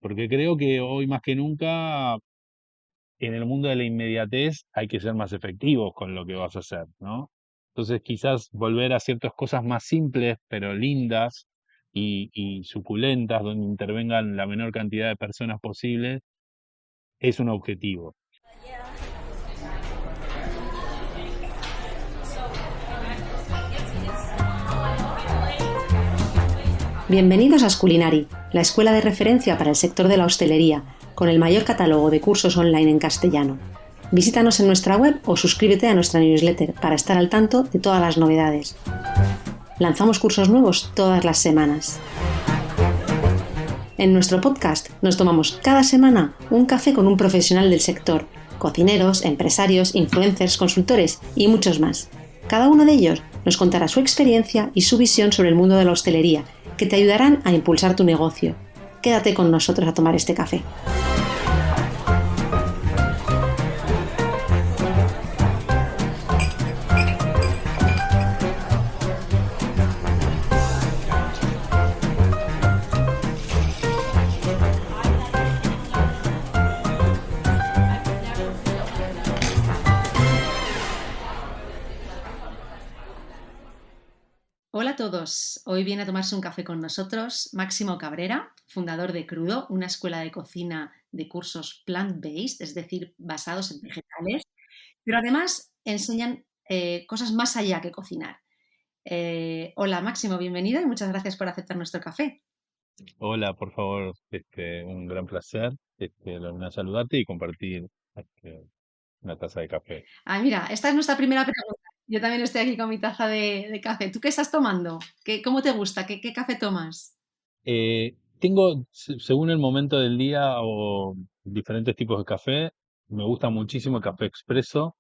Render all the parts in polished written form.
porque creo que hoy más que nunca en el mundo de la inmediatez hay que ser más efectivos con lo que vas a hacer, ¿no? Entonces quizás volver a ciertas cosas más simples, pero lindas y suculentas, donde intervengan la menor cantidad de personas posible, es un objetivo. Bienvenidos a Sculinari, la escuela de referencia para el sector de la hostelería, con el mayor catálogo de cursos online en castellano. Visítanos en nuestra web o suscríbete a nuestra newsletter para estar al tanto de todas las novedades. Lanzamos cursos nuevos todas las semanas. En nuestro podcast nos tomamos cada semana un café con un profesional del sector, cocineros, empresarios, influencers, consultores y muchos más. Cada uno de ellos nos contará su experiencia y su visión sobre el mundo de la hostelería, que te ayudarán a impulsar tu negocio. Quédate con nosotros a tomar este café. Hola a todos, hoy viene a tomarse un café con nosotros Máximo Cabrera, fundador de Crudo, una escuela de cocina de cursos plant-based, es decir, basados en vegetales, pero además enseñan cosas más allá que cocinar. Hola Máximo, bienvenido y muchas gracias por aceptar nuestro café. Hola, por favor, un gran placer, Lorena, saludarte y compartir una taza de café. Mira, esta es nuestra primera pregunta. Yo también estoy aquí con mi taza de café. ¿Tú qué estás tomando? ¿Cómo te gusta? ¿Qué café tomas? Tengo, según el momento del día o diferentes tipos de café, me gusta muchísimo el café expreso,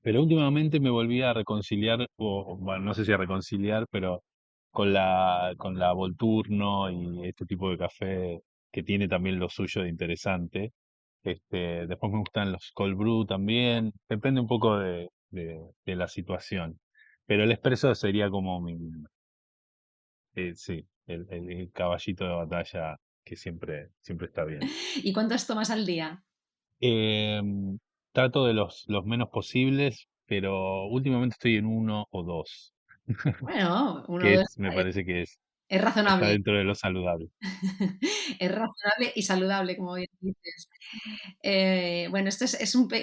pero últimamente me volví a reconciliar, bueno, no sé si a reconciliar, pero con la Volturno y este tipo de café que tiene también lo suyo de interesante. Después me gustan los cold brew también, depende un poco de la situación. Pero el espresso sería como sí, el caballito de batalla que siempre está bien. ¿Y cuántos tomas al día? Em, Trato de los menos posibles, pero últimamente estoy en uno o dos, Bueno, que me parece que es está razonable. dentro de lo saludable. Es razonable y saludable, como bien dices. Bueno, esto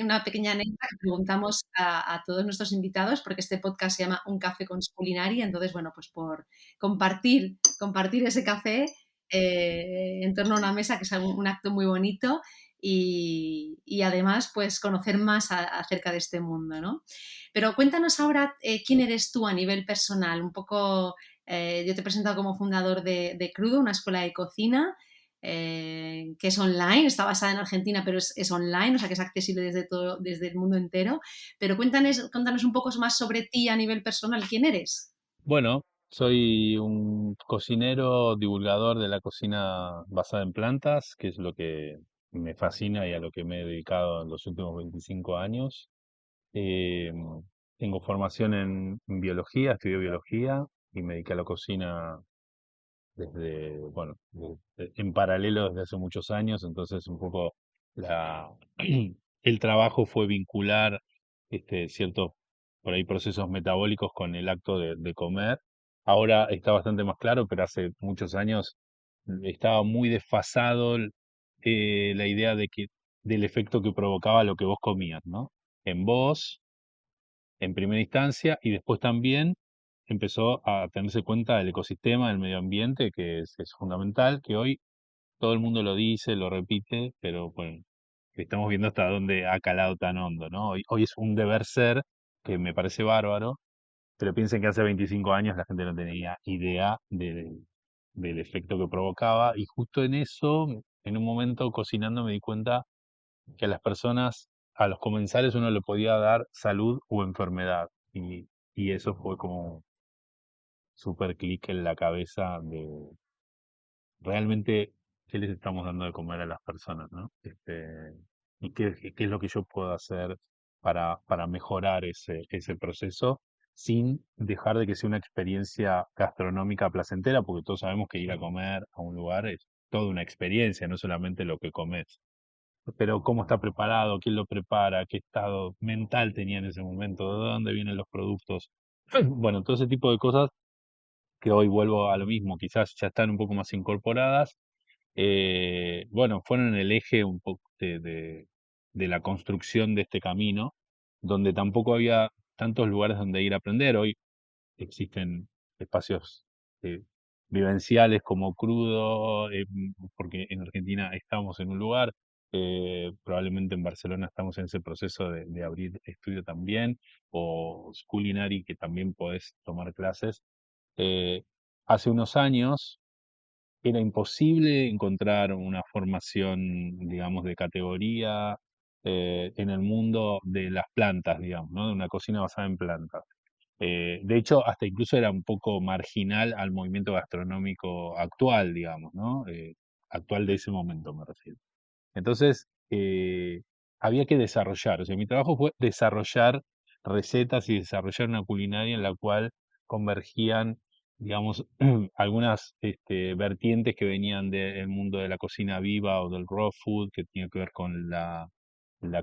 una pequeña anécdota que preguntamos a todos nuestros invitados, porque este podcast se llama Un café con Sculinari, entonces, bueno, pues por compartir ese café en torno a una mesa, que es un acto muy bonito, y además, pues conocer más acerca de este mundo, ¿no? Pero cuéntanos ahora quién eres tú a nivel personal, un poco, yo te he presentado como fundador de Crudo, una escuela de cocina, que es online, está basada en Argentina, pero es online, o sea que es accesible desde el mundo entero. Pero cuéntanos un poco más sobre ti a nivel personal, ¿quién eres? Bueno, soy un cocinero, divulgador de la cocina basada en plantas, que es lo que me fascina y a lo que me he dedicado en los últimos 25 años. Eh, Tengo formación en biología, estudié biología y me dediqué a la cocina bueno, en paralelo desde hace muchos años, entonces un poco la, el trabajo fue vincular ciertos, por ahí, procesos metabólicos con el acto de comer. Ahora está bastante más claro, pero hace muchos años estaba muy desfasado la idea del efecto que provocaba lo que vos comías, ¿no? En vos, en primera instancia, y después también empezó a tenerse cuenta del ecosistema, del medio ambiente, que es fundamental, que hoy todo el mundo lo dice, lo repite, pero bueno, estamos viendo hasta dónde ha calado tan hondo, ¿no? Hoy es un deber ser que me parece bárbaro, pero piensen que hace 25 años la gente no tenía idea del efecto que provocaba, y justo en eso, en un momento cocinando me di cuenta que a las personas, a los comensales uno le podía dar salud o enfermedad. Y eso fue como súper clic en la cabeza de realmente qué les estamos dando de comer a las personas, ¿no? Y qué es lo que yo puedo hacer para mejorar ese proceso sin dejar de que sea una experiencia gastronómica placentera, porque todos sabemos que ir a comer a un lugar toda una experiencia, no solamente lo que comes, pero cómo está preparado, quién lo prepara, qué estado mental tenía en ese momento, de dónde vienen los productos. Bueno, todo ese tipo de cosas que hoy vuelvo a lo mismo, quizás ya están un poco más incorporadas, bueno, fueron el eje un poco de la construcción de este camino, donde tampoco había tantos lugares donde ir a aprender. Hoy existen espacios eh, vivenciales como Crudo, porque en Argentina estamos en un lugar, probablemente en Barcelona estamos en ese proceso de abrir estudio también, o Schoolinary, que también podés tomar clases. Eh, Hace unos años era imposible encontrar una formación, digamos, de categoría en el mundo de las plantas, digamos, ¿no? De una cocina basada en plantas. De hecho, hasta incluso era un poco marginal al movimiento gastronómico actual, digamos, ¿no? Actual de ese momento, me refiero. Entonces, había que desarrollar, o sea, mi trabajo fue desarrollar recetas y desarrollar una culinaria en la cual convergían, digamos, algunas vertientes que venían del mundo de la cocina viva o del raw food, que tiene que ver con la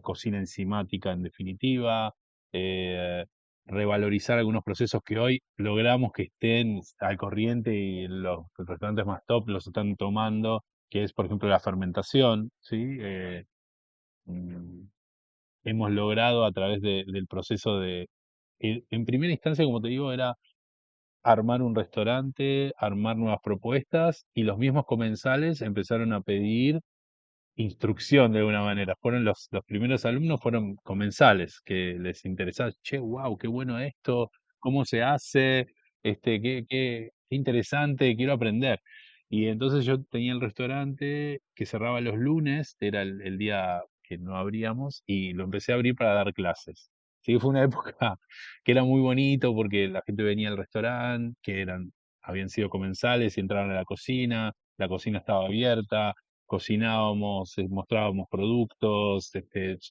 cocina enzimática en definitiva, eh, revalorizar algunos procesos que hoy logramos que estén al corriente y los restaurantes más top los están tomando, que es, por ejemplo, la fermentación, ¿sí? Mm, Hemos logrado a través del proceso en primera instancia, como te digo, era armar un restaurante, armar nuevas propuestas, y los mismos comensales empezaron a pedir instrucción de alguna manera. Fueron los primeros alumnos, fueron comensales que les interesaba, che, wow, qué bueno esto, cómo se hace, qué interesante, quiero aprender. Y entonces yo tenía el restaurante que cerraba los lunes, era el día que no abríamos, y lo empecé a abrir para dar clases. Sí, fue una época que era muy bonito porque la gente venía al restaurante, habían sido comensales y entraron a la cocina estaba abierta, cocinábamos, mostrábamos productos,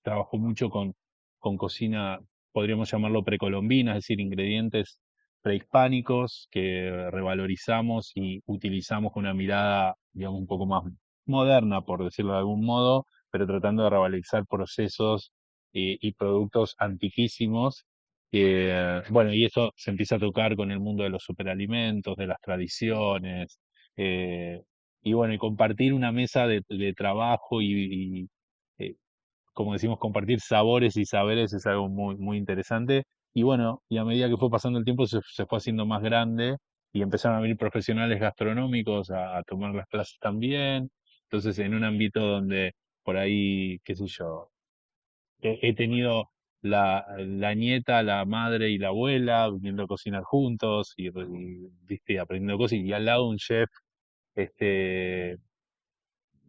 trabajó mucho con cocina, podríamos llamarlo precolombina, es decir, ingredientes prehispánicos que revalorizamos y utilizamos con una mirada, digamos, un poco más moderna, por decirlo de algún modo, pero tratando de revalorizar procesos y productos antiquísimos. Bueno, y eso se empieza a tocar con el mundo de los superalimentos, de las tradiciones, eh, y bueno, y compartir una mesa de trabajo y, como decimos, compartir sabores y saberes es algo muy, muy interesante. Y bueno, y a medida que fue pasando el tiempo se fue haciendo más grande y empezaron a venir profesionales gastronómicos a tomar las clases también. Entonces, en un ámbito donde por ahí, qué sé yo, he tenido la nieta, la madre y la abuela viniendo a cocinar juntos viste, aprendiendo cosas, y al lado un chef este,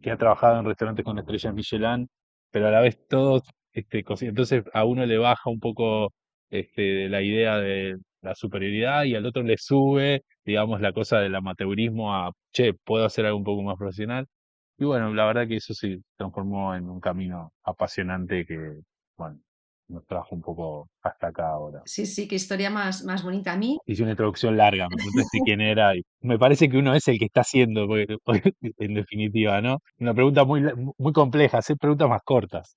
que ha trabajado en restaurantes con estrellas Michelin, pero a la vez todos entonces a uno le baja un poco la idea de la superioridad, y al otro le sube, digamos, la cosa del amateurismo a, che, puedo hacer algo un poco más profesional. Y bueno, la verdad que eso se transformó en un camino apasionante que, bueno, nos trajo un poco hasta acá ahora. Sí, sí, qué historia más bonita. A mí, Hice una introducción larga, me preguntaste quién era, y me parece que uno es el que está haciendo, porque en definitiva, ¿no? Una pregunta muy compleja, hacer preguntas más cortas.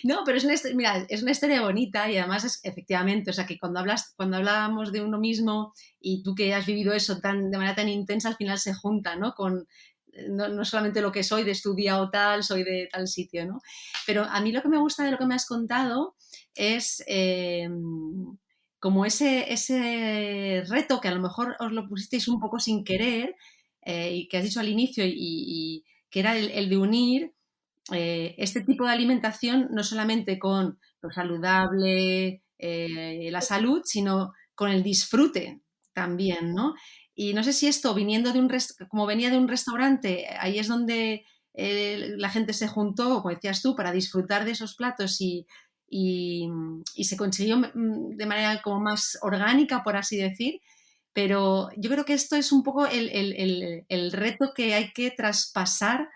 no, pero mira, es una historia bonita y además es efectivamente, o sea, que cuando hablábamos de uno mismo y tú que has vivido eso de manera tan intensa, al final se junta, ¿no? No solamente lo que soy de estudiado tal, soy de tal sitio, ¿no? Pero a mí lo que me gusta de lo que me has contado es como ese reto que a lo mejor os lo pusisteis un poco sin querer y que has dicho al inicio y que era el de unir este tipo de alimentación no solamente con lo saludable, la salud, sino con el disfrute también, ¿no? Y no sé si esto, como venía de un restaurante, ahí es donde la gente se juntó, como decías tú, para disfrutar de esos platos y, y se consiguió de manera como más orgánica, por así decir. Pero yo creo que esto es un poco el reto que hay que traspasar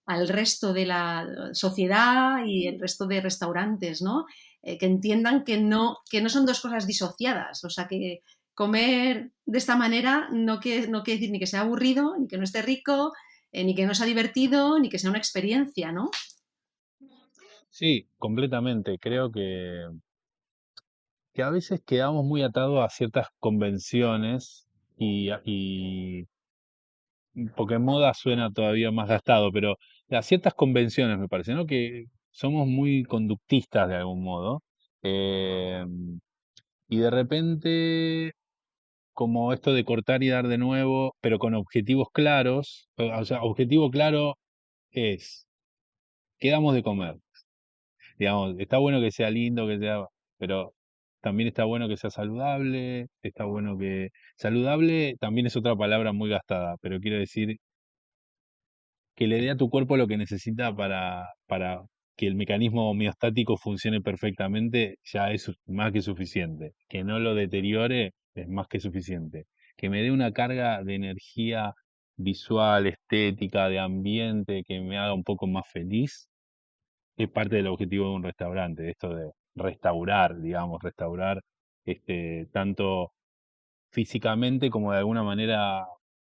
al resto de la sociedad y el resto de restaurantes, ¿no? Que entiendan que no son dos cosas disociadas, o sea, comer de esta manera no quiere decir ni que sea aburrido, ni que no esté rico, ni que no sea divertido, ni que sea una experiencia, ¿no? Sí, completamente. Creo que a veces quedamos muy atados a ciertas convenciones y porque moda suena todavía más gastado, pero a ciertas convenciones me parece, ¿no? Que somos muy conductistas de algún modo. eh, y de repente, como esto de cortar y dar de nuevo, pero con objetivos claros, o sea, objetivo claro es, ¿qué damos de comer? Digamos, está bueno que sea lindo, que sea, pero también está bueno que sea saludable, está bueno que... Saludable también es otra palabra muy gastada, pero quiero decir que le dé a tu cuerpo lo que necesita para que el mecanismo homeostático funcione perfectamente, ya es más que suficiente. Que no lo deteriore es más que suficiente. Que me dé una carga de energía visual, estética, de ambiente, que me haga un poco más feliz, es parte del objetivo de un restaurante, esto de restaurar, digamos, restaurar tanto físicamente como de alguna manera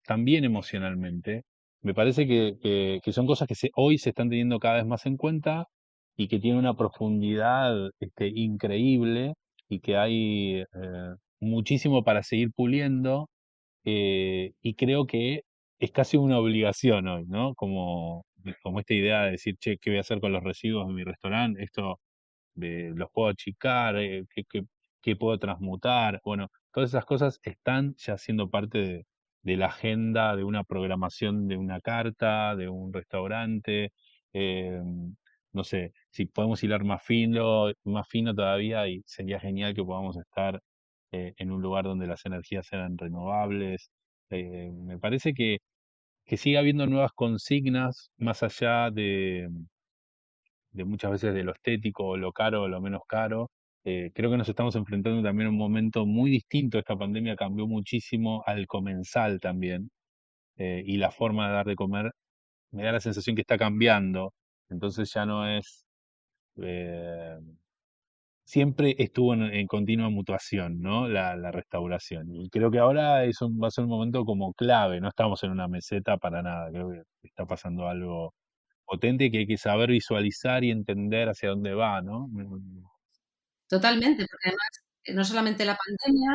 también emocionalmente. Me parece que son cosas que hoy se están teniendo cada vez más en cuenta y que tienen una profundidad increíble y que hay muchísimo para seguir puliendo, y creo que es casi una obligación hoy, ¿no? Como esta idea de decir, che, ¿qué voy a hacer con los residuos de mi restaurante? Esto los puedo achicar, qué puedo transmutar. Bueno, todas esas cosas están ya siendo parte de la agenda de una programación de una carta, de un restaurante. eh, no sé, si podemos hilar más fino todavía, y sería genial que podamos estar en un lugar donde las energías sean renovables. Me parece que sigue habiendo nuevas consignas más allá de muchas veces de lo estético, o lo caro o lo menos caro. Creo que nos estamos enfrentando también a un momento muy distinto. Esta pandemia cambió muchísimo al comensal también, y la forma de dar de comer me da la sensación que está cambiando. Entonces ya no es... eh, siempre estuvo en continua mutuación, ¿no? La restauración. Y creo que ahora va a ser un momento como clave. No estamos en una meseta para nada. Creo que está pasando algo potente que hay que saber visualizar y entender hacia dónde va, ¿no? Totalmente, porque además no solamente la pandemia,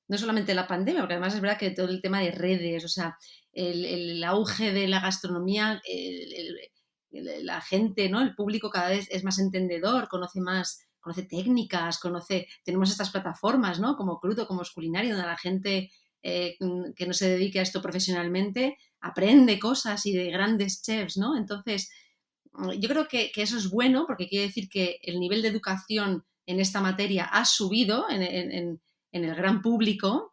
no solamente la pandemia, porque además es verdad que todo el tema de redes, o sea, el auge de la gastronomía, la gente, ¿no? El público cada vez es más entendedor, conoce más, conoce técnicas, tenemos estas plataformas, ¿no? Como Crudo, como Culinario, donde la gente que no se dedique a esto profesionalmente aprende cosas y de grandes chefs, ¿no? Entonces, yo creo que eso es bueno porque quiere decir que el nivel de educación en esta materia ha subido en el gran público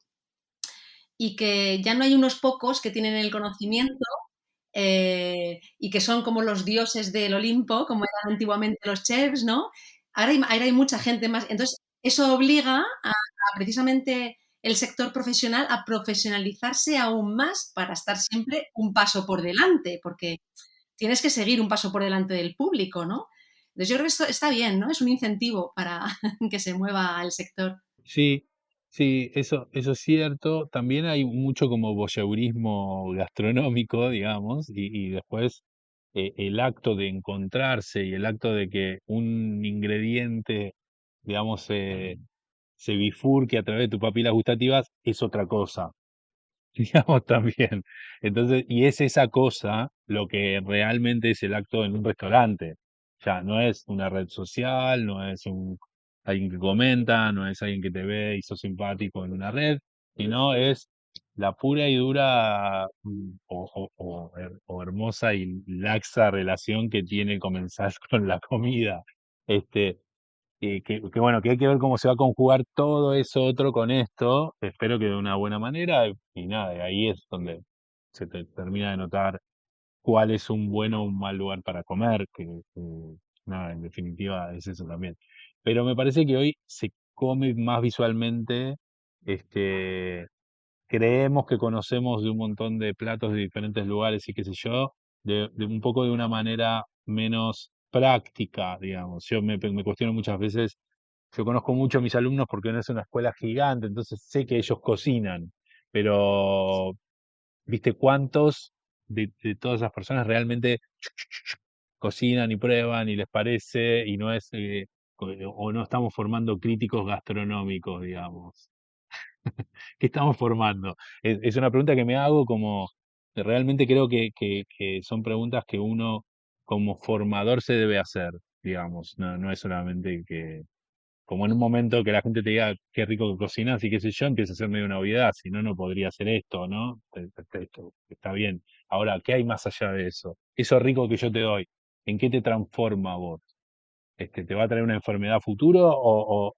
y que ya no hay unos pocos que tienen el conocimiento y que son como los dioses del Olimpo, como eran antiguamente los chefs, ¿no? Ahora hay mucha gente más. Entonces, eso obliga a precisamente el sector profesional a profesionalizarse aún más para estar siempre un paso por delante, porque tienes que seguir un paso por delante del público, ¿no? Entonces yo creo que esto está bien, ¿no? Es un incentivo para que se mueva el sector. Sí, sí, eso es cierto. También hay mucho como voyeurismo gastronómico, digamos, y después el acto de encontrarse y el acto de que un ingrediente, digamos, se bifurque a través de tus papilas gustativas es otra cosa. Digamos también. Entonces, y es esa cosa lo que realmente es el acto en un restaurante. Ya no es una red social, no es alguien que comenta, no es alguien que te ve y sos simpático en una red, sino es la pura y dura, o hermosa y laxa relación que tiene el comensal con la comida. Este, que bueno, que hay que ver cómo se va a conjugar todo eso otro con esto. Espero que de una buena manera. Y nada, y ahí es donde se termina de notar cuál es un bueno o un mal lugar para comer, nada, en definitiva es eso también. Pero me parece que hoy se come más visualmente. este, Creemos que conocemos de un montón de platos de diferentes lugares y qué sé yo, de un poco de una manera menos práctica, digamos. Yo me cuestiono muchas veces yo conozco mucho a mis alumnos porque no es una escuela gigante, entonces sé que ellos cocinan, pero ¿viste cuántos de todas esas personas realmente cocinan y prueban y les parece y no es, o no estamos formando críticos gastronómicos, digamos? ¿Qué estamos formando? Es una pregunta que me hago como, que realmente creo que son preguntas que uno como formador se debe hacer, digamos, no es solamente que, como en un momento que la gente te diga qué rico que cocinas y qué sé yo, empieza a ser medio una obviedad, si no, no podría hacer esto, ¿no? Esto está bien. Ahora, ¿qué hay más allá de eso? Eso rico que yo te doy, ¿en qué te transforma a vos? ¿Te va a traer una enfermedad futuro o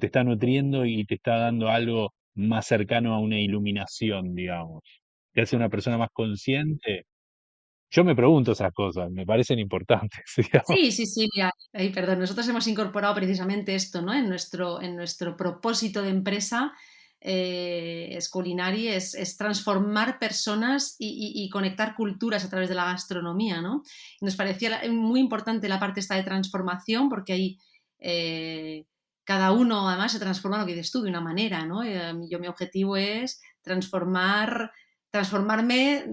te está nutriendo y te está dando algo más cercano a una iluminación, digamos? ¿Te hace una persona más consciente? Yo me pregunto esas cosas, me parecen importantes, digamos. Sí, sí, sí, mira, ay, perdón, nosotros hemos incorporado precisamente esto, ¿no? En nuestro propósito de empresa, Sculinari, es transformar personas y conectar culturas a través de la gastronomía, ¿no? Nos parecía muy importante la parte esta de transformación, porque ahí cada uno además se transforma, lo que dices tú, de una manera, ¿no? Mi objetivo es transformarme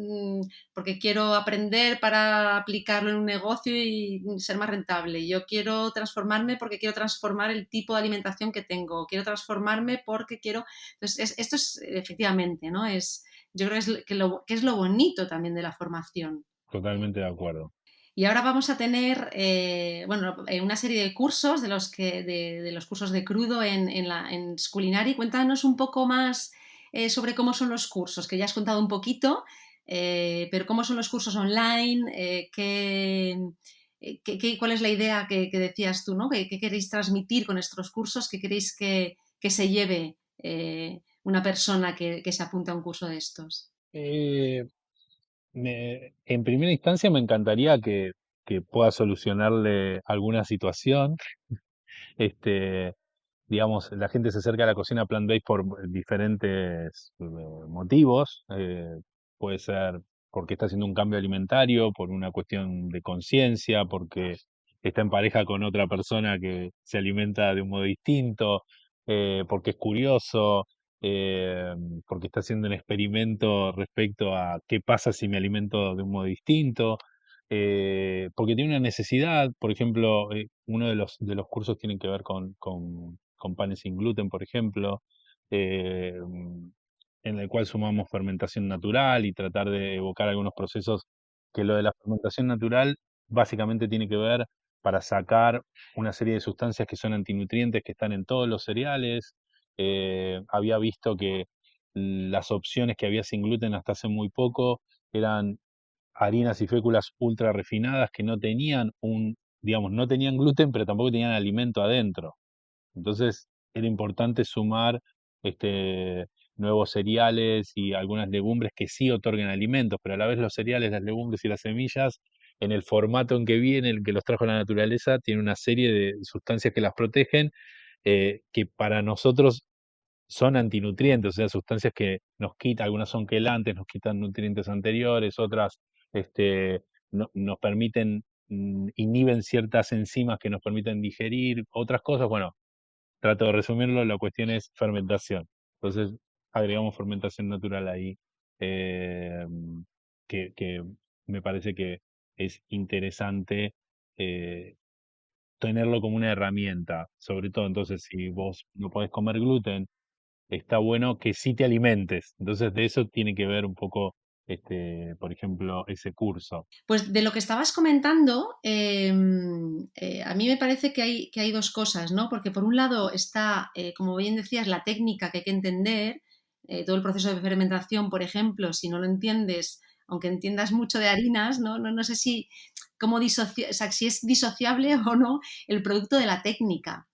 porque quiero aprender para aplicarlo en un negocio y ser más rentable. Yo quiero transformarme porque quiero transformar el tipo de alimentación que tengo. Quiero transformarme porque quiero... Entonces, esto es efectivamente, ¿no? Yo creo que es lo bonito también de la formación. Totalmente de acuerdo. Y ahora vamos a tener bueno, una serie de cursos de los cursos de crudo en Sculinari. Cuéntanos un poco más sobre cómo son los cursos, que ya has contado un poquito, pero cómo son los cursos online, cuál es la idea que decías tú, ¿no? ¿Qué queréis transmitir con estos cursos? ¿Qué queréis que se lleve una persona que se apunta a un curso de estos? Eh, en primera instancia me encantaría que pueda solucionarle alguna situación. Este, digamos, la gente se acerca a la cocina plant-based por diferentes motivos. Puede ser porque está haciendo un cambio alimentario, por una cuestión de conciencia, porque está en pareja con otra persona que se alimenta de un modo distinto, porque es curioso, eh, porque está haciendo un experimento respecto a qué pasa si me alimento de un modo distinto. Porque tiene una necesidad, por ejemplo, uno de los cursos tiene que ver con panes sin gluten, por ejemplo, eh, en el cual sumamos fermentación natural y tratar de evocar algunos procesos que lo de la fermentación natural básicamente tiene que ver para sacar una serie de sustancias que son antinutrientes que están en todos los cereales. Había visto que las opciones que había sin gluten hasta hace muy poco eran harinas y féculas ultra refinadas que no tenían digamos, no tenían gluten, pero tampoco tenían alimento adentro. Entonces, era importante sumar este, nuevos cereales y algunas legumbres que sí otorguen alimentos, pero a la vez los cereales, las legumbres y las semillas, en el formato en que viene, el que los trajo la naturaleza, tienen una serie de sustancias que las protegen, que para nosotros son antinutrientes, o sea, sustancias que nos quitan, algunas son quelantes, nos quitan nutrientes anteriores, otras nos permiten, inhiben ciertas enzimas que nos permiten digerir, otras cosas, bueno, trato de resumirlo, la cuestión es fermentación. Entonces, agregamos fermentación natural ahí, eh, que me parece que es interesante tenerlo como una herramienta, sobre todo entonces si vos no podés comer gluten, está bueno que sí te alimentes. Entonces, de eso tiene que ver un poco, por ejemplo, ese curso. Pues de lo que estabas comentando, a mí me parece que hay dos cosas, ¿no? Porque por un lado está, como bien decías, la técnica que hay que entender, todo el proceso de fermentación, por ejemplo, si no lo entiendes, aunque entiendas mucho de harinas, no sé si, o sea, si es disociable o no el producto de la técnica.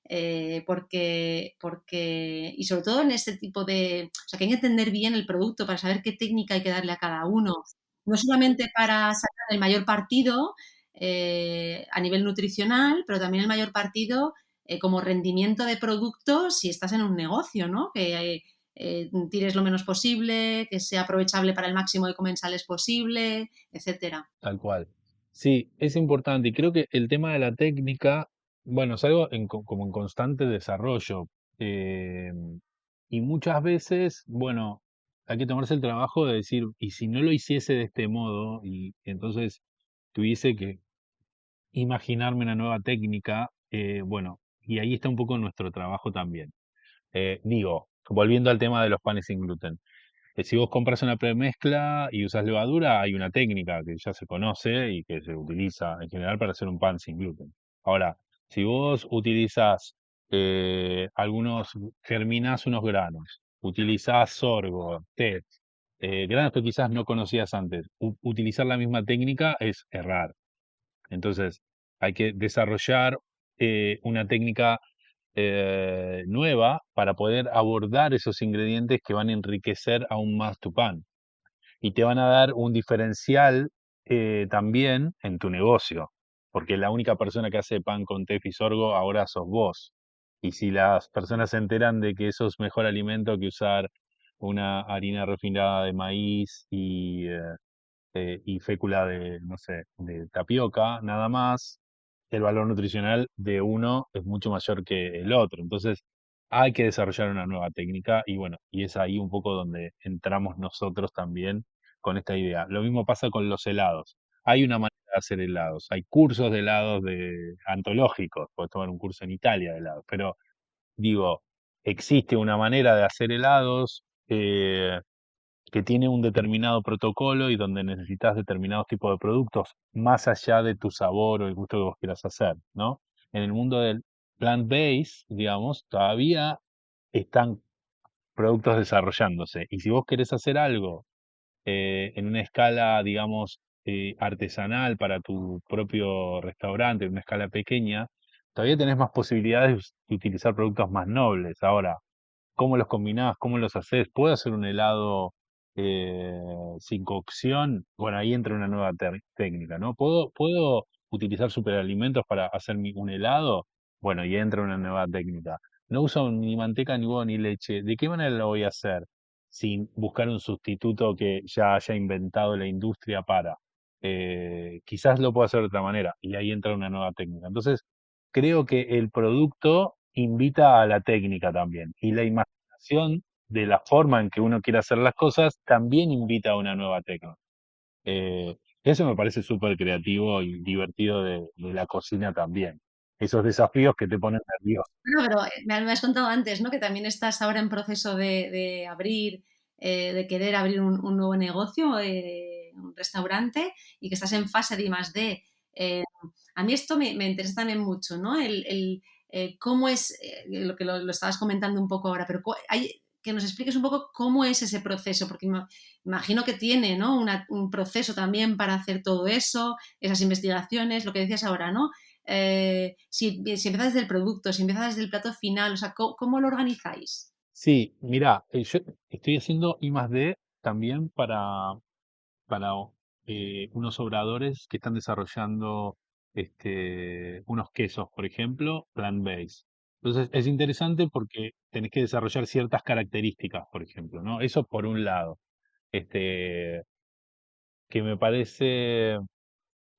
Y sobre todo en este tipo o sea, que hay que entender bien el producto para saber qué técnica hay que darle a cada uno, no solamente para sacar el mayor partido a nivel nutricional, pero también el mayor partido como rendimiento de producto si estás en un negocio, ¿no? Que tires lo menos posible, que sea aprovechable para el máximo de comensales posible, etcétera. Tal cual. Sí, es importante. Y creo que el tema de la técnica Bueno, es algo como en constante desarrollo. eh, y muchas veces, bueno, hay que tomarse el trabajo de decir, y si no lo hiciese de este modo, y entonces tuviese que imaginarme una nueva técnica, bueno, y ahí está un poco nuestro trabajo también. Digo, volviendo al tema de los panes sin gluten. Si vos compras una premezcla y usas levadura, hay una técnica que ya se conoce y que se utiliza en general para hacer un pan sin gluten. Ahora, si vos utilizás germinás unos granos, utilizás sorgo, té, granos que quizás no conocías antes, utilizar la misma técnica es errar. Entonces, hay que desarrollar una técnica nueva para poder abordar esos ingredientes que van a enriquecer aún más tu pan y te van a dar un diferencial también en tu negocio, porque la única persona que hace pan con teff y sorgo ahora sos vos. Y si las personas se enteran de que eso es mejor alimento que usar una harina refinada de maíz y fécula de, no sé, de tapioca, nada más, el valor nutricional de uno es mucho mayor que el otro. Entonces, hay que desarrollar una nueva técnica y bueno, y es ahí un poco donde entramos nosotros también con esta idea. Lo mismo pasa con los helados. Hay una manera de hacer helados, hay cursos de helados antológicos, puedes tomar un curso en Italia de helados, pero digo, existe una manera de hacer helados, que tiene un determinado protocolo y donde necesitas determinados tipos de productos, más allá de tu sabor o el gusto que vos quieras hacer, ¿no? En el mundo del plant-based, digamos, todavía están productos desarrollándose. Y si vos querés hacer algo en una escala, digamos, artesanal para tu propio restaurante, en una escala pequeña, todavía tenés más posibilidades de utilizar productos más nobles. Ahora, cómo los combinás, cómo los haces. ¿Puedo hacer un helado eh, sin cocción? Bueno, ahí entra una nueva técnica, ¿no? ¿Puedo utilizar superalimentos para hacer un helado? Bueno, y entra una nueva técnica. No uso ni manteca, ni huevo, ni leche. ¿De qué manera lo voy a hacer? Sin buscar un sustituto que ya haya inventado la industria para. Quizás lo puedo hacer de otra manera. Y ahí entra una nueva técnica. Entonces, creo que el producto invita a la técnica también. Y la imaginación de la forma en que uno quiere hacer las cosas también invita a una nueva técnica. Eso me parece súper creativo y divertido de la cocina también. Esos desafíos que te ponen nervioso. Bueno, pero me has contado antes, ¿no? Que también estás ahora en proceso de abrir, de querer abrir un nuevo negocio, un restaurante, y que estás en fase de I+D. Eh, a mí esto me interesa también mucho, ¿no? Cómo es, lo que lo estabas comentando un poco ahora, pero que nos expliques un poco cómo es ese proceso, porque imagino que tiene, ¿no? Un proceso también para hacer todo eso, esas investigaciones, lo que decías ahora, ¿no? Si empieza desde el producto, si empieza desde el plato final, o sea, ¿cómo lo organizáis? Sí, mira, yo estoy haciendo I+D también para unos obradores que están desarrollando unos quesos, por ejemplo, plant-based. Entonces es interesante porque tenés que desarrollar ciertas características, por ejemplo, ¿no? Eso por un lado. Este, que me parece,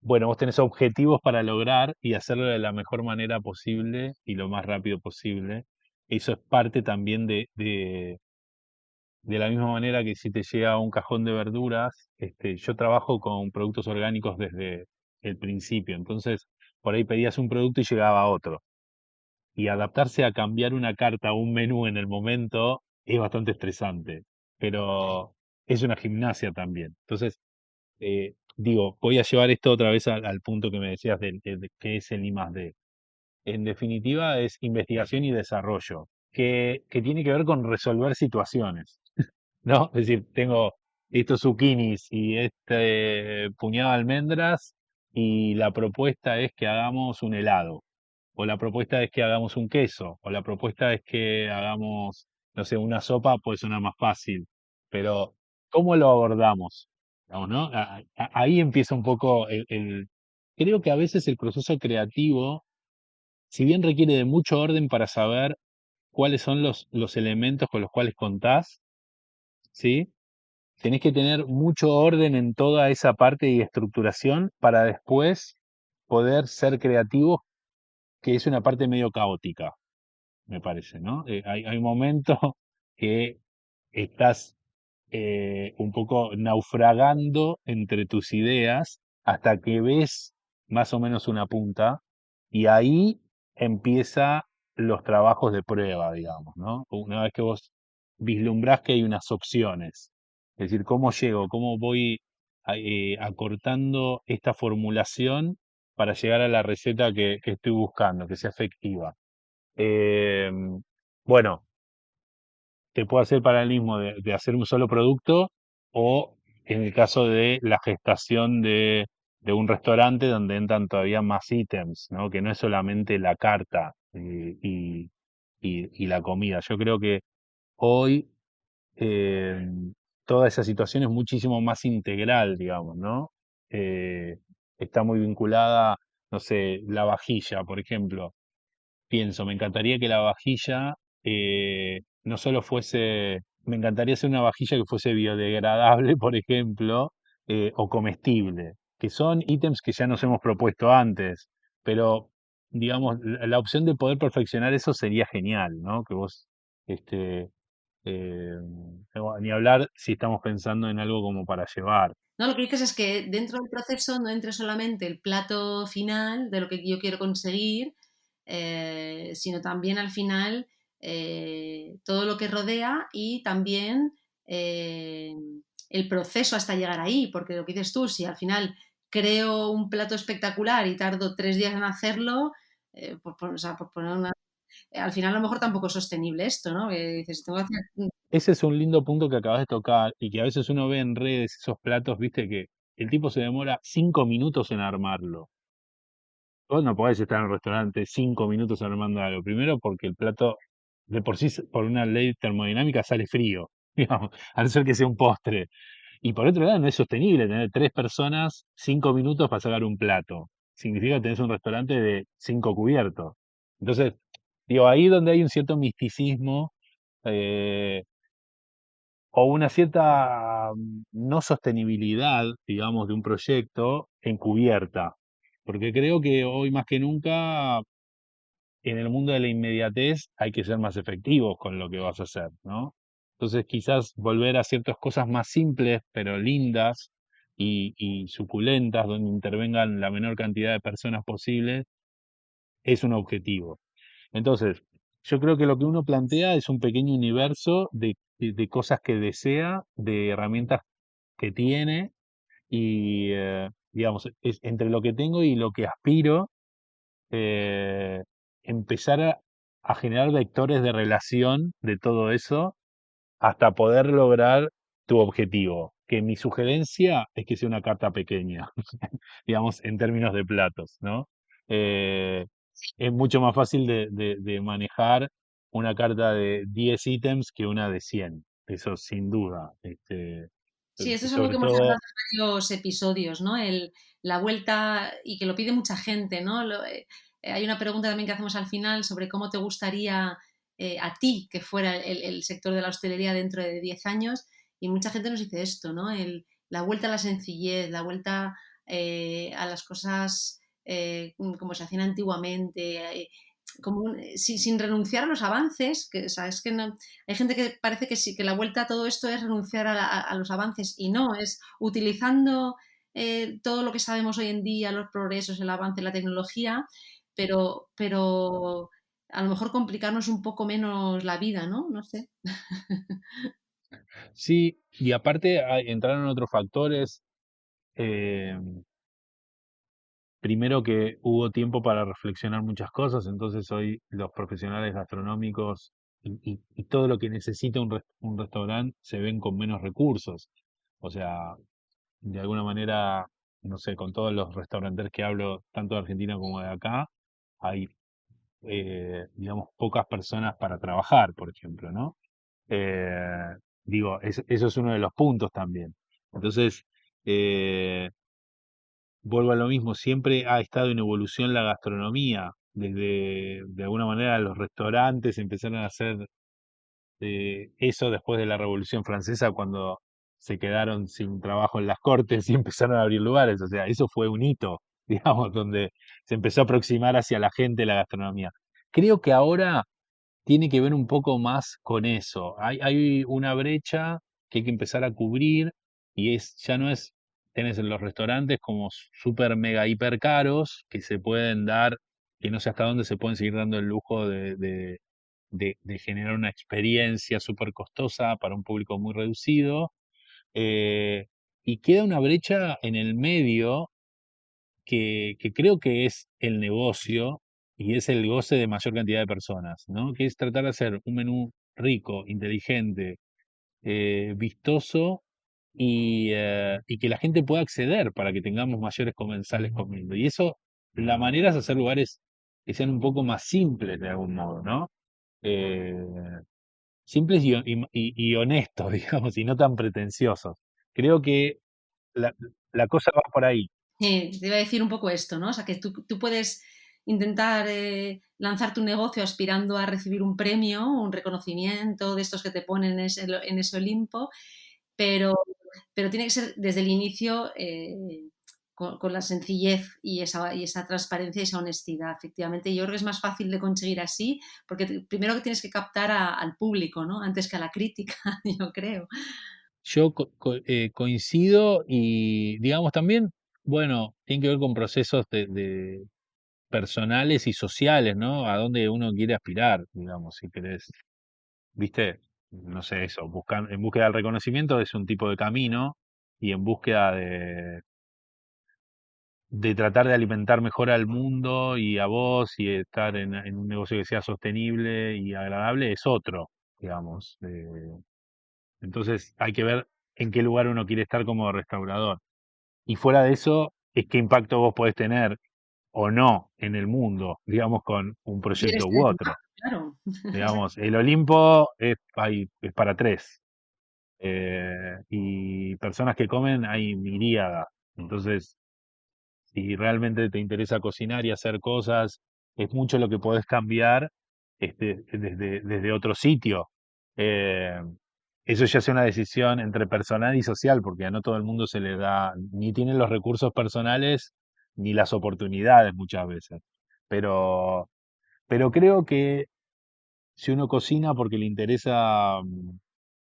bueno, vos tenés objetivos para lograr y hacerlo de la mejor manera posible y lo más rápido posible. Eso es parte también de la misma manera que si te llega un cajón de verduras, yo trabajo con productos orgánicos desde el principio. Entonces, por ahí pedías un producto y llegaba otro. Y adaptarse a cambiar una carta o un menú en el momento es bastante estresante, pero es una gimnasia también. Entonces, digo, voy a llevar esto otra vez al punto que me decías de qué es el I+D. En definitiva, es investigación y desarrollo, que tiene que ver con resolver situaciones. ¿No? Es decir, tengo estos zucchinis y este puñado de almendras y la propuesta es que hagamos un helado, o la propuesta es que hagamos un queso, o la propuesta es que hagamos, no sé, una sopa, puede sonar más fácil, pero ¿cómo lo abordamos? Digamos, ¿no? Ahí empieza un poco Creo que a veces el proceso creativo, si bien requiere de mucho orden para saber cuáles son los elementos con los cuales contás, ¿sí? Tenés que tener mucho orden en toda esa parte y estructuración para después poder ser creativos que es una parte medio caótica, me parece, ¿no? Hay momentos que estás un poco naufragando entre tus ideas hasta que ves más o menos una punta y ahí empieza los trabajos de prueba, digamos, ¿no? Una vez que vos vislumbrás que hay unas opciones, es decir, ¿cómo llego? ¿Cómo voy acortando esta formulación para llegar a la receta que estoy buscando, que sea efectiva? Bueno, te puedo hacer paralelismo de hacer un solo producto o en el caso de la gestación de un restaurante donde entran todavía más ítems, ¿no? Que no es solamente la carta y la comida. Yo creo que hoy eh, toda esa situación es muchísimo más integral, digamos, ¿no? Eh, Está muy vinculada, no sé, la vajilla, por ejemplo. Pienso, me encantaría que la vajilla no solo fuese, me encantaría hacer una vajilla que fuese biodegradable, por ejemplo, o comestible, que son ítems que ya nos hemos propuesto antes, pero digamos, la opción de poder perfeccionar eso sería genial, ¿no? Que vos, este, eh, ni hablar si estamos pensando en algo como para llevar. No, lo que dices es que dentro del proceso no entre solamente el plato final de lo que yo quiero conseguir, sino también al final todo lo que rodea y también eh, el proceso hasta llegar ahí, porque lo que dices tú, si al final creo un plato espectacular y tardo 3 días en hacerlo, o sea, por poner una, al final a lo mejor tampoco es sostenible esto, ¿no? Que dices, tengo que hacer. Ese es un lindo punto que acabas de tocar y que a veces uno ve en redes esos platos, viste, que el tipo se demora 5 minutos en armarlo. Vos no podés estar en un restaurante 5 minutos armando algo. Primero porque el plato, de por sí, por una ley termodinámica, sale frío, digamos, a no ser que sea un postre. Y por otro lado, no es sostenible tener 3 personas, 5 minutos para sacar un plato. Significa que tenés un restaurante de 5 cubiertos. Entonces, digo, ahí donde hay un cierto misticismo, eh, o una cierta no sostenibilidad, digamos, de un proyecto encubierta. Porque creo que hoy más que nunca, en el mundo de la inmediatez, hay que ser más efectivos con lo que vas a hacer, ¿no? Entonces, quizás volver a ciertas cosas más simples, pero lindas y suculentas, donde intervengan la menor cantidad de personas posible, es un objetivo. Entonces, yo creo que lo que uno plantea es un pequeño universo de cosas que desea, de herramientas que tiene y, digamos, es entre lo que tengo y lo que aspiro, eh, empezar a generar vectores de relación de todo eso hasta poder lograr tu objetivo. Que mi sugerencia es que sea una carta pequeña, digamos, en términos de platos, ¿no? Eh, es mucho más fácil de manejar una carta de 10 ítems que una de 100, eso sin duda. Sí, esto es algo Sobre que hemos todo, hablado en varios episodios, ¿no? La vuelta y que lo pide mucha gente, ¿no? Hay una pregunta también que hacemos al final sobre cómo te gustaría a ti que fuera el sector de la hostelería dentro de 10 años y mucha gente nos dice esto, ¿no? La vuelta a la sencillez, la vuelta a las cosas como se hacían antiguamente, sin renunciar a los avances, que sabes que no, hay gente que parece que sí, que la vuelta a todo esto es renunciar a los avances y no, es utilizando todo lo que sabemos hoy en día, los progresos, el avance, la tecnología, pero a lo mejor complicarnos un poco menos la vida, ¿no? No sé. sí, y aparte entraron otros factores. eh, Primero que hubo tiempo para reflexionar muchas cosas, entonces hoy los profesionales gastronómicos y todo lo que necesita un restaurante se ven con menos recursos. O sea, de alguna manera, no sé, con todos los restauranteros que hablo, tanto de Argentina como de acá, hay, digamos, pocas personas para trabajar, por ejemplo, ¿no? Eh, Digo, eso es uno de los puntos también. Entonces, eh, vuelvo a lo mismo, siempre ha estado en evolución la gastronomía. Desde, de alguna manera, los restaurantes empezaron a hacer eso después de la Revolución Francesa, cuando se quedaron sin trabajo en las cortes y empezaron a abrir lugares. O sea, eso fue un hito, digamos, donde se empezó a aproximar hacia la gente la gastronomía. Creo que ahora tiene que ver un poco más con eso. Hay una brecha que hay que empezar a cubrir y ya no es, tenés en los restaurantes como súper mega hiper caros que se pueden dar, que no sé hasta dónde se pueden seguir dando el lujo de generar una experiencia súper costosa para un público muy reducido. eh, y queda una brecha en el medio que creo que es el negocio y es el goce de mayor cantidad de personas, ¿no? Que es tratar de hacer un menú rico, inteligente, vistoso y que la gente pueda acceder para que tengamos mayores comensales comiendo. Y eso, la manera es hacer lugares que sean un poco más simples de algún modo, ¿no? Eh, Simples y honestos, digamos, y no tan pretenciosos. Creo que la, la cosa va por ahí. Te iba a decir un poco esto, ¿no? O sea, que tú puedes intentar lanzar tu negocio aspirando a recibir un premio, un reconocimiento de estos que te ponen en ese Olimpo, pero, pero tiene que ser desde el inicio con la sencillez y esa transparencia y esa honestidad. Efectivamente, yo creo que es más fácil de conseguir así, porque primero que tienes que captar al público, ¿no? Antes que a la crítica, yo creo. Yo coincido y, digamos, también, bueno, tiene que ver con procesos de personales y sociales, ¿no? A dónde uno quiere aspirar, digamos, si querés, viste, no sé, eso, buscar, en búsqueda del reconocimiento es un tipo de camino y en búsqueda de tratar de alimentar mejor al mundo y a vos y estar en un negocio que sea sostenible y agradable es otro, digamos. Entonces hay que ver en qué lugar uno quiere estar como restaurador. Y fuera de eso, es qué impacto vos podés tener o no en el mundo, digamos, con un ¿Quieres proyecto u tener otro. más? Claro. Digamos, el Olimpo es para tres. Y personas que comen hay miríadas. Entonces, si realmente te interesa cocinar y hacer cosas, es mucho lo que podés cambiar desde otro sitio. Eh, Eso ya es una decisión entre personal y social, porque a no todo el mundo se le da, ni tienen los recursos personales ni las oportunidades muchas veces. Pero, pero creo que si uno cocina porque le interesa,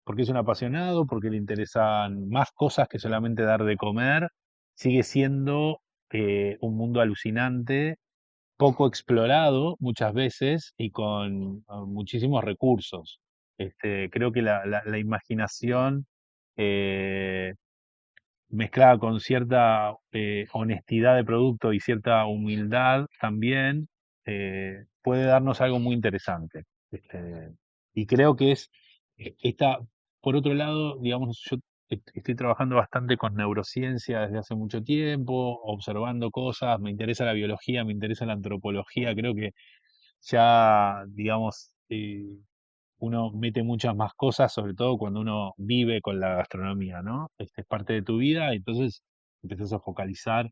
porque es un apasionado, porque le interesan más cosas que solamente dar de comer, sigue siendo un mundo alucinante, poco explorado muchas veces y con muchísimos recursos. Creo que la imaginación eh, mezclada con cierta honestidad de producto y cierta humildad también, puede darnos algo muy interesante. Y creo que por otro lado, digamos, yo estoy trabajando bastante con neurociencia desde hace mucho tiempo, observando cosas, me interesa la biología, me interesa la antropología, creo que ya, digamos, uno mete muchas más cosas, sobre todo cuando uno vive con la gastronomía, ¿no? Es parte de tu vida, y entonces empezás a focalizar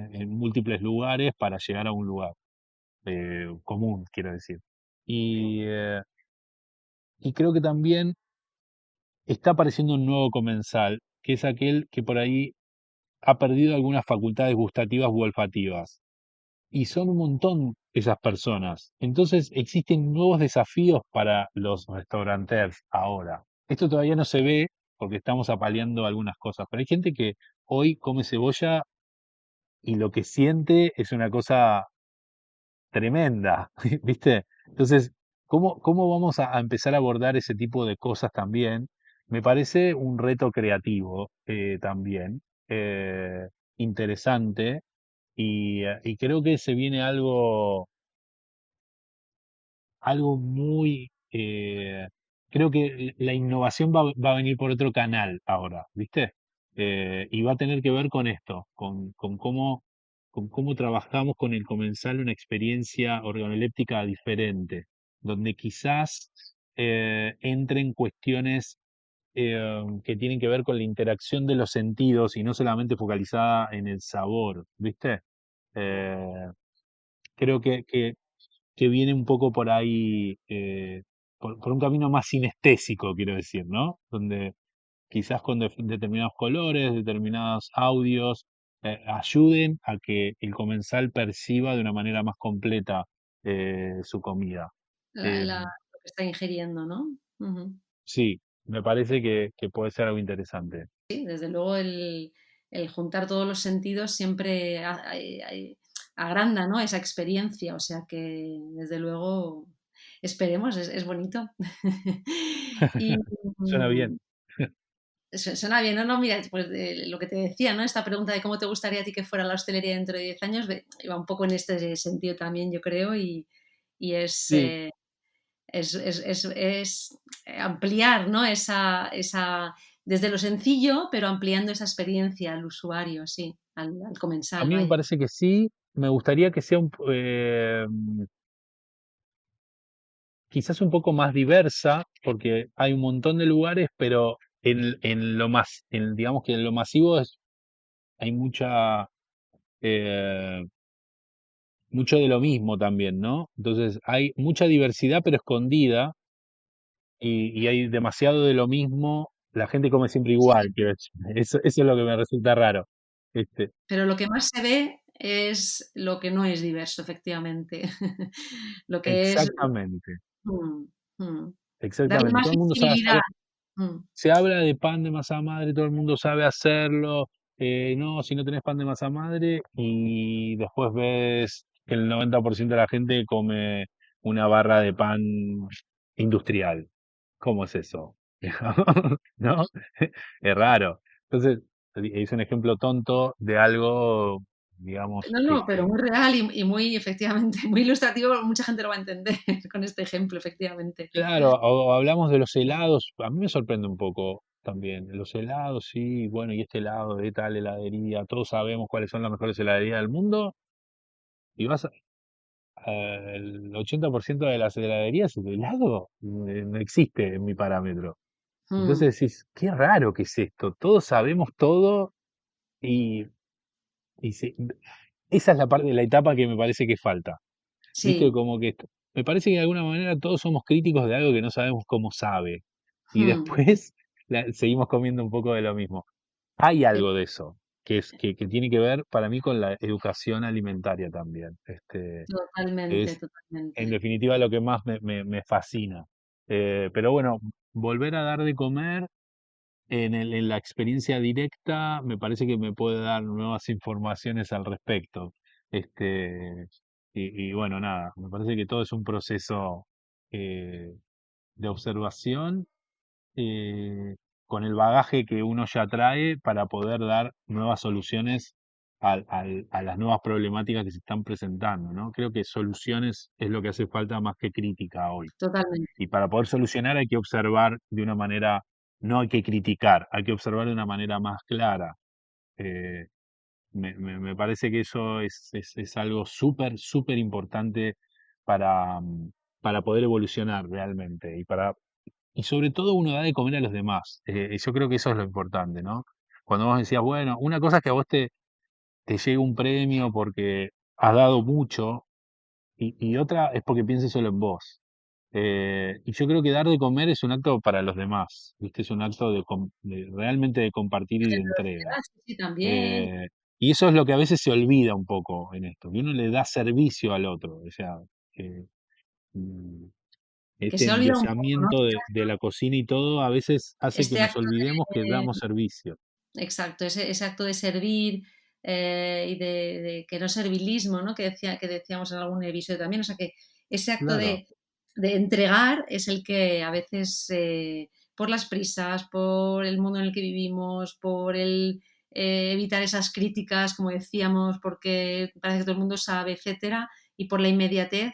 en múltiples lugares para llegar a un lugar común, quiero decir. Y, eh, y creo que también está apareciendo un nuevo comensal, que es aquel que por ahí ha perdido algunas facultades gustativas u olfativas. Y son un montón esas personas. Entonces existen nuevos desafíos para los restaurantes ahora. Esto todavía no se ve porque estamos apaleando algunas cosas, pero hay gente que hoy come cebolla y lo que siente es una cosa tremenda, ¿viste? Entonces, ¿cómo vamos a empezar a abordar ese tipo de cosas también? Me parece un reto creativo también, interesante, y creo que se viene algo muy... creo que la innovación va a venir por otro canal ahora, ¿viste? Y va a tener que ver con esto, con cómo trabajamos con el comensal una experiencia organoléptica diferente, donde quizás entren cuestiones que tienen que ver con la interacción de los sentidos y no solamente focalizada en el sabor, ¿viste? Eh, Creo que viene un poco por ahí, por un camino más sinestésico, quiero decir, ¿no? Donde quizás con determinados colores, determinados audios, ayuden a que el comensal perciba de una manera más completa su comida. Em, lo que está ingiriendo, ¿no? Ujú. sí, me parece que puede ser algo interesante. Sí, desde luego el juntar todos los sentidos siempre agranda, ¿no? Esa experiencia, o sea que desde luego esperemos, es bonito. Y Suena bien. suena bien, no, no, mira, pues lo que te decía, ¿no? Esta pregunta de cómo te gustaría a ti que fuera la hostelería dentro de 10 años, iba un poco en este sentido también, yo creo, y Sí, es ampliar, ¿no? Desde lo sencillo, pero ampliando esa experiencia al usuario, sí, al a comensal, mí me vaya. parece que sí. Me gustaría que sea quizás un poco más diversa, porque hay un montón de lugares, pero en lo más, digamos que en lo masivo hay eh, mucho de lo mismo también, ¿no? Entonces hay mucha diversidad, pero escondida, y hay demasiado de lo mismo. La gente come siempre igual, Sí, quiero decir. Eso es lo que me resulta raro. Este, pero lo que más se ve es lo que no es diverso, efectivamente. Lo que es exactamente, mm, mm, darle exactamente. más Todo el mundo sabe visibilidad. hacer. Mm. Se habla de pan de masa madre, todo el mundo sabe hacerlo. No, si no tenés pan de masa madre, y después ves que el 90% de la gente come una barra de pan industrial. ¿Cómo es eso? ¿No? Es raro. Entonces, es un ejemplo tonto de algo, digamos, No, no, pero muy real y muy efectivamente, muy ilustrativo, mucha gente lo va a entender con este ejemplo, efectivamente. claro, o hablamos de los helados. A mí me sorprende un poco también. Los helados, sí, bueno, y este helado de tal heladería, todos sabemos cuáles son las mejores heladerías del mundo, y el 80% de las heladerías de helado no existe en mi parámetro. Mm, Entonces decís, qué raro que es esto. Todos sabemos todo, y, y esa es la parte de la etapa que me parece que falta. ¿Viste? sí, Como que me parece que de alguna manera todos somos críticos de algo que no sabemos cómo sabe. Y mm. después seguimos comiendo un poco de lo mismo. Hay algo de eso, que tiene que ver para mí con la educación alimentaria también. Totalmente, Es totalmente. en definitiva lo que más me fascina. Pero bueno, volver a dar de comer en la experiencia directa me parece que me puede dar nuevas informaciones al respecto. Este, y bueno, nada, me parece que todo es un proceso eh, de observación, eh, con el bagaje que uno ya trae para poder dar nuevas soluciones a las nuevas problemáticas que se están presentando, ¿no? Creo que soluciones es lo que hace falta más que crítica hoy. Totalmente. Y para poder solucionar hay que observar de una manera, no hay que criticar, hay que observar de una manera más clara. Eh, me parece que eso es algo súper, súper importante para, para poder evolucionar realmente, y sobre todo uno da de comer a los demás. Y yo creo que eso es lo importante, ¿no? Cuando vos decías, bueno, una cosa es que a vos te llegue un premio porque has dado mucho, y otra es porque pienses solo en vos. Y yo creo que dar de comer es un acto para los demás, ¿viste? Es un acto realmente de compartir y de entrega. Generosidad, sí, sí, también. Eh, y eso es lo que a veces se olvida un poco en esto, que uno le da servicio al otro. O sea, que, mm, Que este se ha olvidado un poco, ¿no? endiosamiento de la cocina y todo a veces hace que Este nos acto olvidemos que de damos servicio. exacto, ese acto de servir, y de que no servilismo, ¿no? Que decíamos en algún episodio también, o sea, que ese acto Claro, de entregar es el que a veces, por las prisas, por el mundo en el que vivimos, por el, evitar esas críticas, como decíamos, porque parece que todo el mundo sabe, etcétera, y por la inmediatez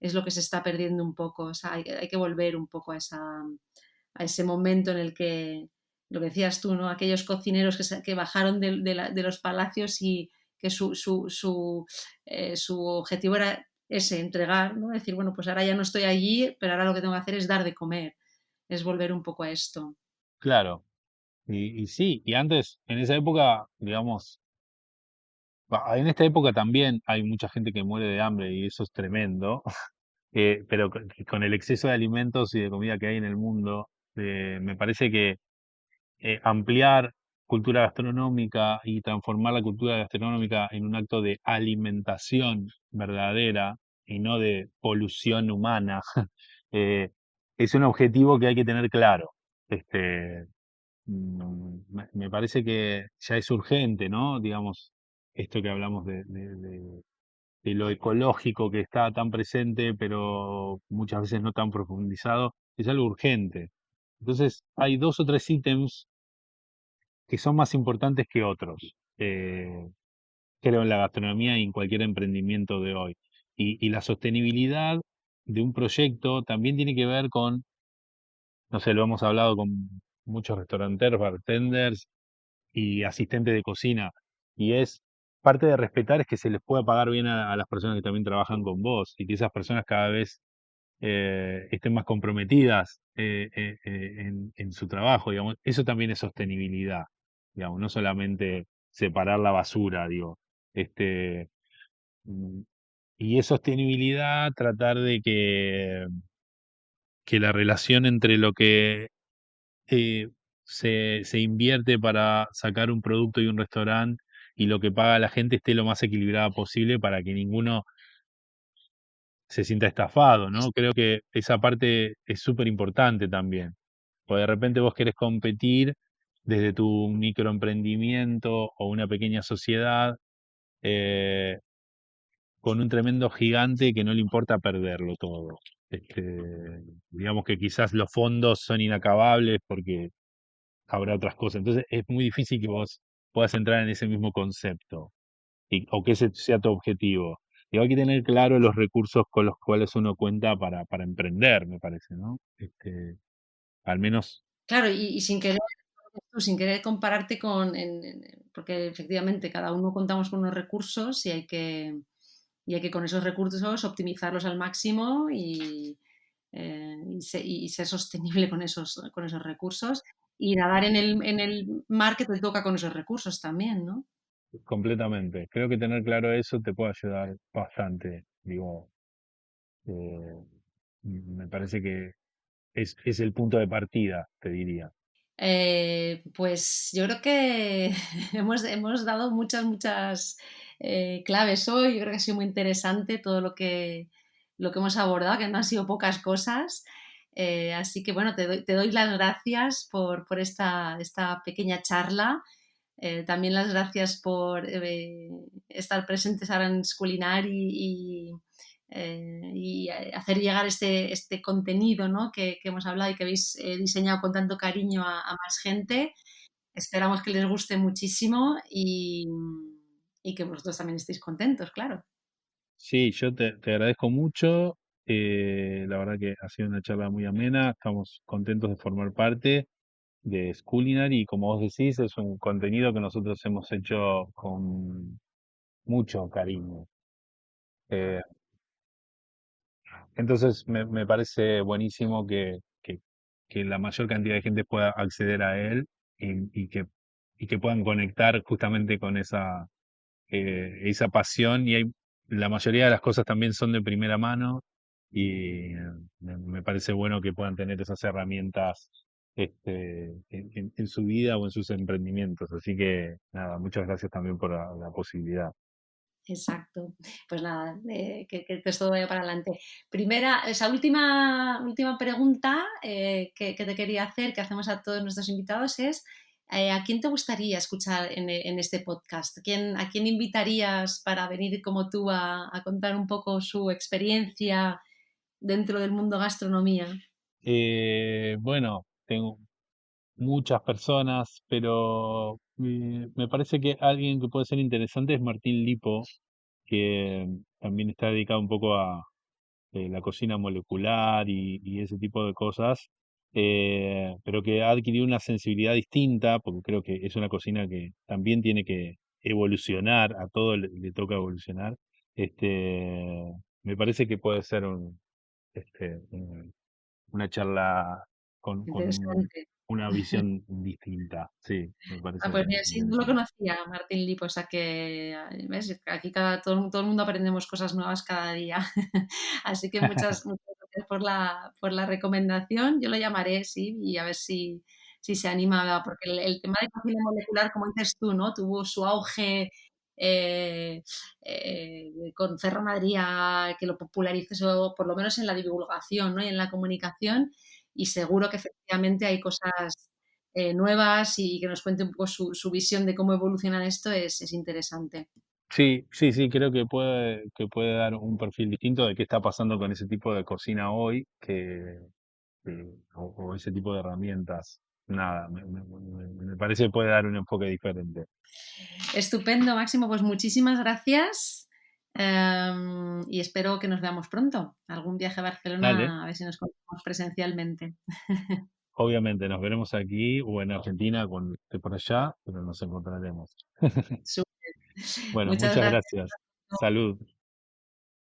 es lo que se está perdiendo un poco, o sea, hay que volver un poco a ese momento en el que, lo que decías tú, ¿no? Aquellos cocineros que bajaron de los palacios y que su objetivo era ese, entregar, ¿no? Decir, bueno, pues ahora ya no estoy allí, pero ahora lo que tengo que hacer es dar de comer, es volver un poco a esto. claro. Y sí, y antes, en esa época, digamos, en esta época también hay mucha gente que muere de hambre y eso es tremendo. Pero con el exceso de alimentos y de comida que hay en el mundo, me parece que ampliar cultura gastronómica y transformar la cultura gastronómica en un acto de alimentación verdadera y no de polución humana, eh, es un objetivo que hay que tener claro. Este, me parece que ya es urgente, ¿no? Digamos, esto que hablamos de lo ecológico que está tan presente, pero muchas veces no tan profundizado, es algo urgente. Entonces, hay dos o tres ítems que son más importantes que otros, creo, en la gastronomía y en cualquier emprendimiento de hoy. Y la sostenibilidad de un proyecto también tiene que ver con, no sé, lo hemos hablado con muchos restauranteros, bartenders y asistentes de cocina, y es parte de respetar es que se les pueda pagar bien a las personas que también trabajan con vos y que esas personas cada vez estén más comprometidas en su trabajo, digamos. Eso también es sostenibilidad, digamos, no solamente separar la basura, digo. Este, mm, y es sostenibilidad tratar de que la relación entre lo que eh, se invierte para sacar un producto y un restaurante y lo que paga la gente esté lo más equilibrada posible para que ninguno se sienta estafado, ¿no? Creo que esa parte es súper importante también. Porque de repente vos querés competir desde tu microemprendimiento o una pequeña sociedad eh, con un tremendo gigante que no le importa perderlo todo. Digamos que quizás los fondos son inacabables porque habrá otras cosas. Entonces es muy difícil que vos puedas entrar en ese mismo concepto o que ese sea tu objetivo. Y hay que tener claro los recursos con los cuales uno cuenta para emprender, me parece, ¿no? Al menos Claro, y sin querer, sin querer compararte con, porque efectivamente cada uno contamos con unos recursos y hay que con esos recursos optimizarlos al máximo y ser sostenible con esos recursos y nadar en el mar que te toca con esos recursos también, ¿no? completamente. Creo que tener claro eso te puede ayudar bastante. Digo, eh, me parece que es el punto de partida, te diría. Pues yo creo que hemos dado muchas claves hoy. Yo creo que ha sido muy interesante todo lo que hemos abordado, que no han sido pocas cosas. Así que bueno, te doy las gracias por esta pequeña charla. También las gracias por estar presentes ahora en Schoolinar y hacer llegar este contenido, ¿no? Que hemos hablado y que habéis diseñado con tanto cariño a más gente. Esperamos que les guste muchísimo y que vosotros también estéis contentos, claro. Sí, yo te agradezco mucho. La verdad que ha sido una charla muy amena. Estamos contentos de formar parte de Schoolinary y como vos decís, es un contenido que nosotros hemos hecho con mucho cariño. Eh, entonces me parece buenísimo que la mayor cantidad de gente pueda acceder a él y que puedan conectar justamente con esa pasión y la mayoría de las cosas también son de primera mano y me parece bueno que puedan tener esas herramientas en su vida o en sus emprendimientos. Así que nada, muchas gracias también por la posibilidad. Exacto. Pues nada, que esto vaya para adelante. Esa última pregunta que te quería hacer, que hacemos a todos nuestros invitados, es ¿a quién te gustaría escuchar en este podcast? ¿A quién invitarías para venir como tú a contar un poco su experiencia dentro del mundo gastronomía? Bueno, tengo muchas personas, pero me parece que alguien que puede ser interesante es Martín Lipo, que también está dedicado un poco a la cocina molecular y ese tipo de cosas, pero que ha adquirido una sensibilidad distinta, porque creo que es una cocina que también tiene que evolucionar, a todo le toca evolucionar. Me parece que puede ser una charla con Interesante. una visión distinta. Sí, me Ah, parece pues mira, sí, no lo interesante. conocía, Martín Lipo, o sea que, ¿ves? Aquí todo el mundo aprendemos cosas nuevas cada día. Así que muchas gracias por la recomendación. Yo lo llamaré, sí, y a ver si se anima, porque el tema de cocina molecular, como dices tú, ¿no? Tuvo su auge eh, con Ferran Adrià, que lo popularizó, por lo menos en la divulgación, ¿no? Y en la comunicación, y seguro que efectivamente hay cosas nuevas y que nos cuente un poco su visión de cómo evoluciona esto es interesante. Sí, sí, sí, creo que puede dar un perfil distinto de qué está pasando con ese tipo de cocina hoy, o ese tipo de herramientas. Nada, me parece que puede dar un enfoque diferente. Estupendo, Máximo, pues muchísimas gracias y espero que nos veamos pronto. Algún viaje a Dale, Barcelona, a ver si nos conocemos presencialmente. obviamente nos veremos aquí o en Argentina cuando esté por allá, pero nos encontraremos. Súper. Bueno, Muchas muchas gracias. gracias. Salud.